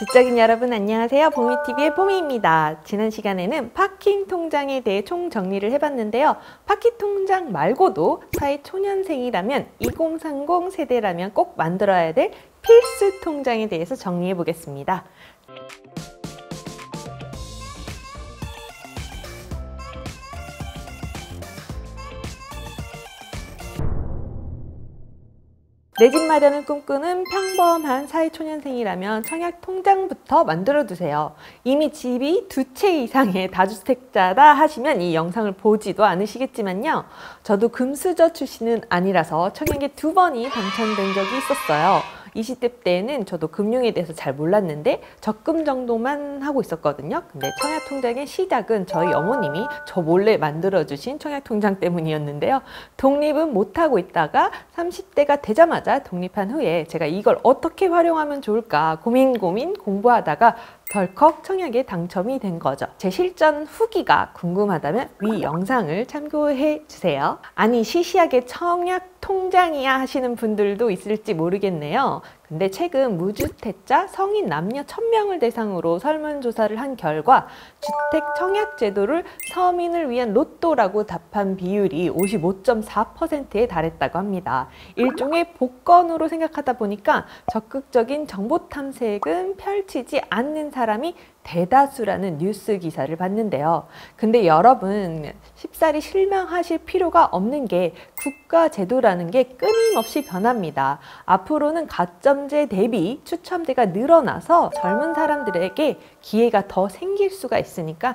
지적인 여러분 안녕하세요. 보미TV의 보미입니다. 지난 시간에는 파킹 통장에 대해 총정리를 해봤는데요. 파킹 통장 말고도 사회초년생이라면 2030 세대라면 꼭 만들어야 될 필수 통장에 대해서 정리해 보겠습니다. 내 집 마련을 꿈꾸는 평범한 사회초년생이라면 청약통장부터 만들어두세요. 이미 집이 2채 이상의 다주택자다 하시면 이 영상을 보지도 않으시겠지만요. 저도 금수저 출신은 아니라서 청약에 2번이 당첨된 적이 있었어요. 20대 때는 저도 금융에 대해서 잘 몰랐는데 적금 정도만 하고 있었거든요. 근데 청약통장의 시작은 저희 어머님이 저 몰래 만들어주신 청약통장 때문이었는데요. 독립은 못하고 있다가 30대가 되자마자 독립한 후에 제가 이걸 어떻게 활용하면 좋을까 고민 공부하다가 덜컥 청약에 당첨이 된 거죠. 제 실전 후기가 궁금하다면 위 영상을 참고해 주세요. 아니 시시하게 청약 통장이야 하시는 분들도 있을지 모르겠네요. 근데 최근 무주택자 성인 남녀 1000명을 대상으로 설문조사를 한 결과 주택 청약 제도를 서민을 위한 로또라고 답한 비율이 55.4%에 달했다고 합니다. 일종의 복권으로 생각하다 보니까 적극적인 정보 탐색은 펼치지 않는 사람이 대다수라는 뉴스 기사를 봤는데요. 근데 여러분 쉽사리 실망하실 필요가 없는 게 국가 제도라는 게 끊임없이 변합니다. 앞으로는 가점제 대비 추첨제가 늘어나서 젊은 사람들에게 기회가 더 생길 수가 있으니까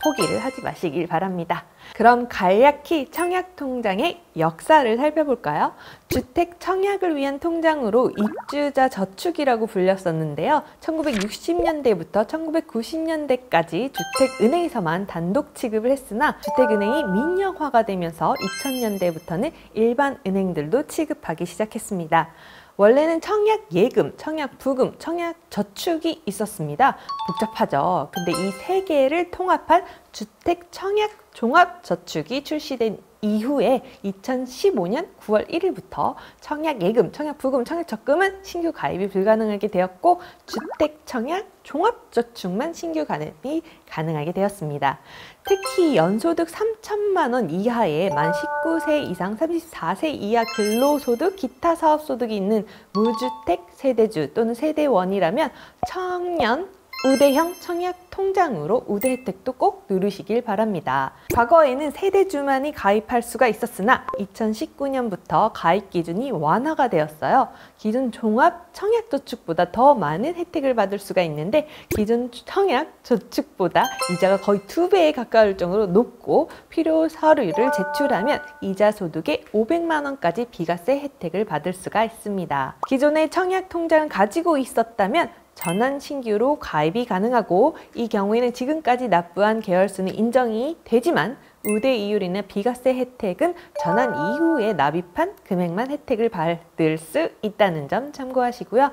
포기를 하지 마시길 바랍니다. 그럼 간략히 청약통장의 역사를 살펴볼까요? 주택 청약을 위한 통장으로 입주자 저축이라고 불렸었는데요. 1960년대부터 1990년대까지 주택은행에서만 단독 취급을 했으나 주택은행이 민영화가 되면서 2000년대부터는 일반 은행들도 취급하기 시작했습니다. 원래는 청약예금, 청약부금, 청약저축이 있었습니다. 복잡하죠. 근데 이 세 개를 통합한 주택청약종합저축이 출시된 이후에 2015년 9월 1일부터 청약예금, 청약부금, 청약적금은 신규 가입이 불가능하게 되었고 주택청약종합저축만 신규 가입이 가능하게 되었습니다. 특히 연소득 3천만 원 이하의 만 19세 이상 34세 이하 근로소득, 기타 사업소득이 있는 무주택 세대주 또는 세대원이라면 청년 우대형 청약통장으로 우대 혜택도 꼭 누르시길 바랍니다. 과거에는 세대주만이 가입할 수가 있었으나 2019년부터 가입 기준이 완화가 되었어요. 기존 종합 청약저축보다 더 많은 혜택을 받을 수가 있는데 기존 청약저축보다 이자가 거의 2배에 가까울 정도로 높고 필요 서류를 제출하면 이자 소득의 500만 원까지 비과세 혜택을 받을 수가 있습니다. 기존의 청약통장을 가지고 있었다면 전환 신규로 가입이 가능하고 이 경우에는 지금까지 납부한 계열수는 인정이 되지만 우대 이율이나 비과세 혜택은 전환 이후에 납입한 금액만 혜택을 받을 수 있다는 점 참고하시고요.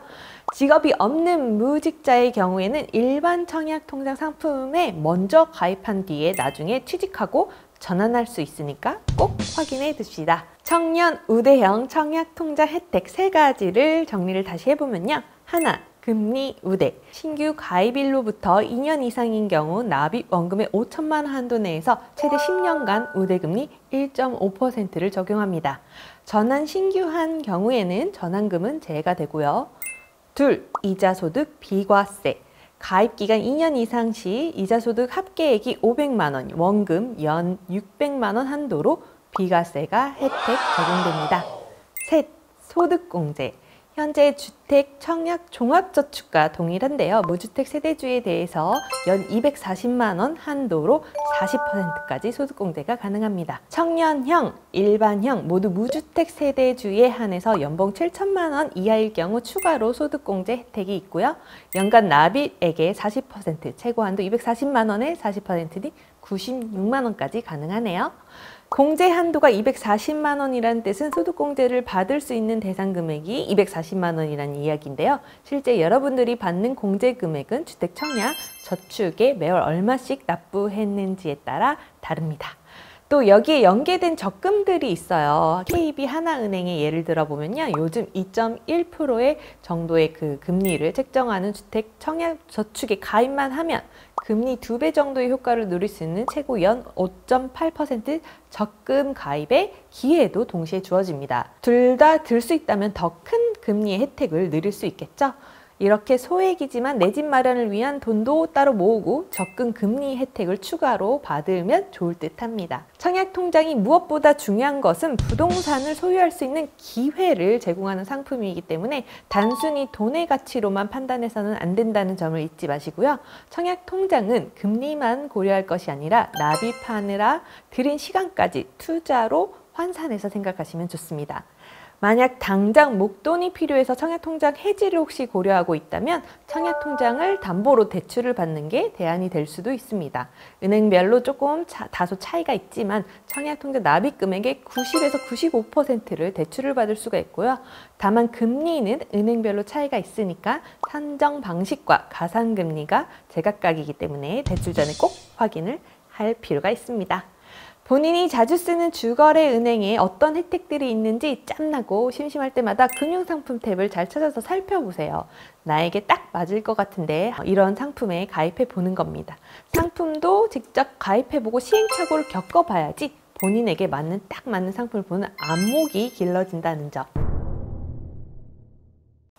직업이 없는 무직자의 경우에는 일반 청약통장 상품에 먼저 가입한 뒤에 나중에 취직하고 전환할 수 있으니까 꼭 확인해 둡시다. 청년 우대형 청약통장 혜택 3가지를 정리를 다시 해보면요. 하나, 금리 우대. 신규 가입일로부터 2년 이상인 경우 납입 원금의 5천만 원 한도 내에서 최대 10년간 우대금리 1.5%를 적용합니다. 전환 신규한 경우에는 전환금은 제외가 되고요. 둘, 이자소득 비과세. 가입기간 2년 이상 시 이자소득 합계액이 500만 원, 원금 연 600만 원 한도로 비과세가 혜택 적용됩니다. 셋, 소득공제. 현재 주택 청약 종합저축과 동일한데요. 무주택 세대주에 대해서 연 240만 원 한도로 40%까지 소득공제가 가능합니다. 청년형, 일반형 모두 무주택 세대주에 한해서 연봉 7천만 원 이하일 경우 추가로 소득공제 혜택이 있고요. 연간 납입액의 40%, 최고 한도 240만 원의 40%니 96만 원까지 가능하네요. 공제 한도가 240만 원이라는 뜻은 소득공제를 받을 수 있는 대상 금액이 240만 원이라는 이야기인데요. 실제 여러분들이 받는 공제 금액은 주택청약 저축에 매월 얼마씩 납부했는지에 따라 다릅니다. 또 여기에 연계된 적금들이 있어요. KB 하나은행의 예를 들어보면요. 요즘 2.1%의 정도의 그 금리를 책정하는 주택 청약저축에 가입만 하면 금리 2배 정도의 효과를 누릴 수 있는 최고 연 5.8% 적금 가입의 기회도 동시에 주어집니다. 둘 다 들 수 있다면 더 큰 금리의 혜택을 누릴 수 있겠죠. 이렇게 소액이지만 내 집 마련을 위한 돈도 따로 모으고 적금 금리 혜택을 추가로 받으면 좋을 듯 합니다. 청약통장이 무엇보다 중요한 것은 부동산을 소유할 수 있는 기회를 제공하는 상품이기 때문에 단순히 돈의 가치로만 판단해서는 안 된다는 점을 잊지 마시고요. 청약통장은 금리만 고려할 것이 아니라 납입하느라 들인 시간까지 투자로 환산해서 생각하시면 좋습니다. 만약 당장 목돈이 필요해서 청약통장 해지를 혹시 고려하고 있다면 청약통장을 담보로 대출을 받는 게 대안이 될 수도 있습니다. 은행별로 조금 다소 차이가 있지만 청약통장 납입 금액의 90에서 95%를 대출을 받을 수가 있고요. 다만 금리는 은행별로 차이가 있으니까 산정 방식과 가산금리가 제각각이기 때문에 대출 전에 꼭 확인을 할 필요가 있습니다. 본인이 자주 쓰는 주거래 은행에 어떤 혜택들이 있는지 짬나고 심심할 때마다 금융상품 탭을 잘 찾아서 살펴보세요. 나에게 딱 맞을 것 같은데 이런 상품에 가입해 보는 겁니다. 상품도 직접 가입해보고 시행착오를 겪어봐야지 본인에게 딱 맞는 상품을 보는 안목이 길러진다는 점.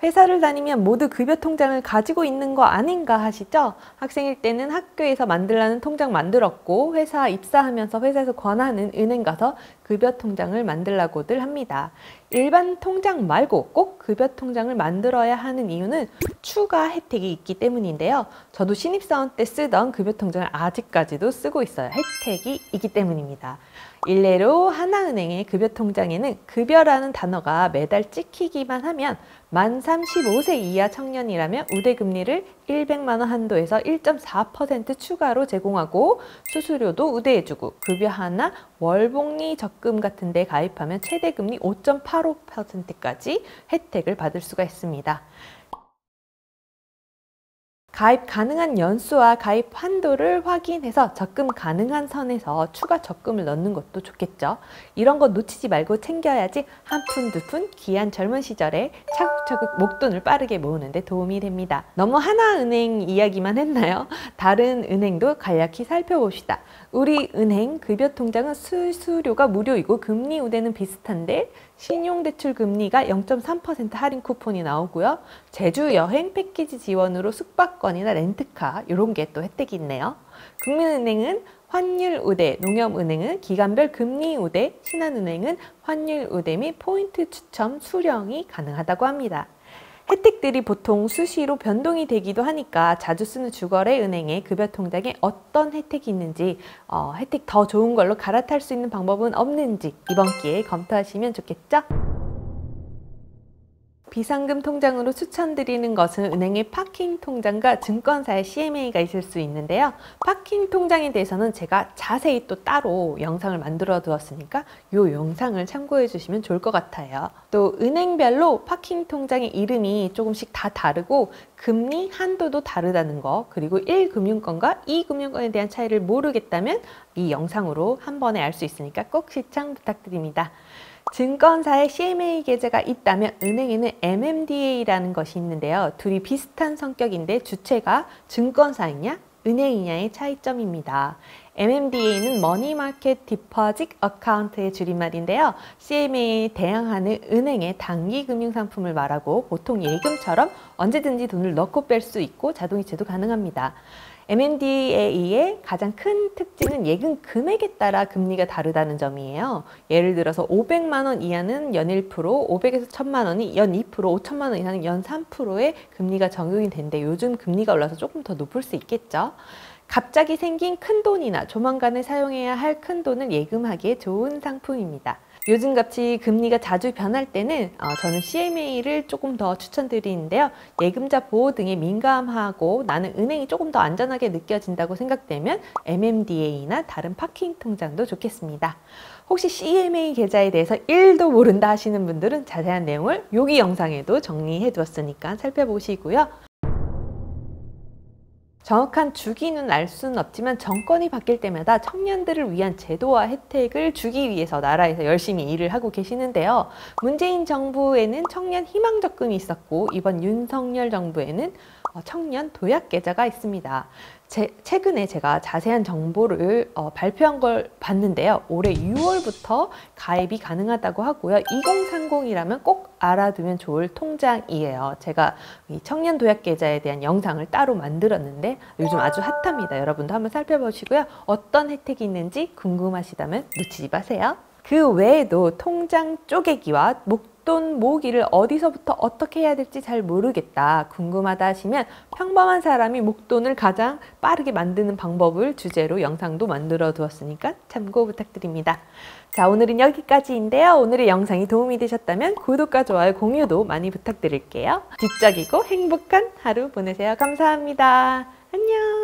회사를 다니면 모두 급여 통장을 가지고 있는 거 아닌가 하시죠? 학생일 때는 학교에서 만들라는 통장 만들었고 회사 입사하면서 회사에서 권하는 은행 가서 급여 통장을 만들라고들 합니다. 일반 통장 말고 꼭 급여 통장을 만들어야 하는 이유는 추가 혜택이 있기 때문인데요. 저도 신입사원 때 쓰던 급여 통장을 아직까지도 쓰고 있어요. 혜택이 있기 때문입니다. 일례로 하나은행의 급여 통장에는 급여라는 단어가 매달 찍히기만 하면 만 35세 이하 청년이라면 우대금리를 100만 원 한도에서 1.4% 추가로 제공하고 수수료도 우대해주고 급여 하나 월복리 적금 같은 데 가입하면 최대 금리 5.85%까지 혜택을 받을 수가 있습니다. 가입 가능한 연수와 가입 한도를 확인해서 적금 가능한 선에서 추가 적금을 넣는 것도 좋겠죠. 이런 거 놓치지 말고 챙겨야지 한 푼 두 푼 귀한 젊은 시절에 차곡차곡 목돈을 빠르게 모으는 데 도움이 됩니다. 너무 하나은행 이야기만 했나요? 다른 은행도 간략히 살펴봅시다. 우리 은행 급여통장은 수수료가 무료이고 금리 우대는 비슷한데 신용대출 금리가 0.3% 할인 쿠폰이 나오고요. 제주 여행 패키지 지원으로 숙박권이나 렌트카 이런 게 또 혜택이 있네요. 국민은행은 환율 우대, 농협은행은 기간별 금리 우대, 신한은행은 환율 우대 및 포인트 추첨 수령이 가능하다고 합니다. 혜택들이 보통 수시로 변동이 되기도 하니까 자주 쓰는 주거래 은행의 급여 통장에 어떤 혜택이 있는지 혜택 더 좋은 걸로 갈아탈 수 있는 방법은 없는지 이번 기회에 검토하시면 좋겠죠? 비상금 통장으로 추천드리는 것은 은행의 파킹 통장과 증권사의 CMA가 있을 수 있는데요. 파킹 통장에 대해서는 제가 자세히 또 따로 영상을 만들어 두었으니까 이 영상을 참고해 주시면 좋을 것 같아요. 또 은행별로 파킹 통장의 이름이 조금씩 다 다르고 금리 한도도 다르다는 거, 그리고 1금융권과 2금융권에 대한 차이를 모르겠다면 이 영상으로 한 번에 알 수 있으니까 꼭 시청 부탁드립니다. 증권사에 CMA 계좌가 있다면 은행에는 MMDA라는 것이 있는데요. 둘이 비슷한 성격인데 주체가 증권사이냐 은행이냐의 차이점입니다. MMDA는 머니마켓 디퍼짓 어카운트의 줄임말인데요. CMA에 대항하는 은행의 단기 금융상품을 말하고 보통 예금처럼 언제든지 돈을 넣고 뺄 수 있고 자동이체도 가능합니다. MMDA의 가장 큰 특징은 예금 금액에 따라 금리가 다르다는 점이에요. 예를 들어서 500만 원 이하는 연 1%, 500에서 1000만 원이 연 2%, 5천만 원 이하는 연 3%의 금리가 적용이 되는데 요즘 금리가 올라서 조금 더 높을 수 있겠죠. 갑자기 생긴 큰돈이나 조만간에 사용해야 할 큰돈을 예금하기에 좋은 상품입니다. 요즘같이 금리가 자주 변할 때는 저는 CMA를 조금 더 추천드리는데요. 예금자 보호 등에 민감하고 나는 은행이 조금 더 안전하게 느껴진다고 생각되면 MMDA나 다른 파킹 통장도 좋겠습니다. 혹시 CMA 계좌에 대해서 1도 모른다 하시는 분들은 자세한 내용을 여기 영상에도 정리해 두었으니까 살펴보시고요. 정확한 주기는 알 수는 없지만 정권이 바뀔 때마다 청년들을 위한 제도와 혜택을 주기 위해서 나라에서 열심히 일을 하고 계시는데요. 문재인 정부에는 청년 희망적금이 있었고 이번 윤석열 정부에는 청년 도약계좌가 있습니다. 최근에 제가 자세한 정보를 발표한 걸 봤는데요. 올해 6월부터 가입이 가능하다고 하고요. 2030이라면 꼭 알아두면 좋을 통장이에요. 제가 이 청년 도약계좌에 대한 영상을 따로 만들었는데 요즘 아주 핫합니다. 여러분도 한번 살펴보시고요. 어떤 혜택이 있는지 궁금하시다면 놓치지 마세요. 그 외에도 통장 쪼개기와 목돈 모으기를 어디서부터 어떻게 해야 될지 잘 모르겠다, 궁금하다 하시면 평범한 사람이 목돈을 가장 빠르게 만드는 방법을 주제로 영상도 만들어 두었으니까 참고 부탁드립니다. 자, 오늘은 여기까지인데요. 오늘의 영상이 도움이 되셨다면 구독과 좋아요, 공유도 많이 부탁드릴게요. 지적이고 행복한 하루 보내세요. 감사합니다. 안녕.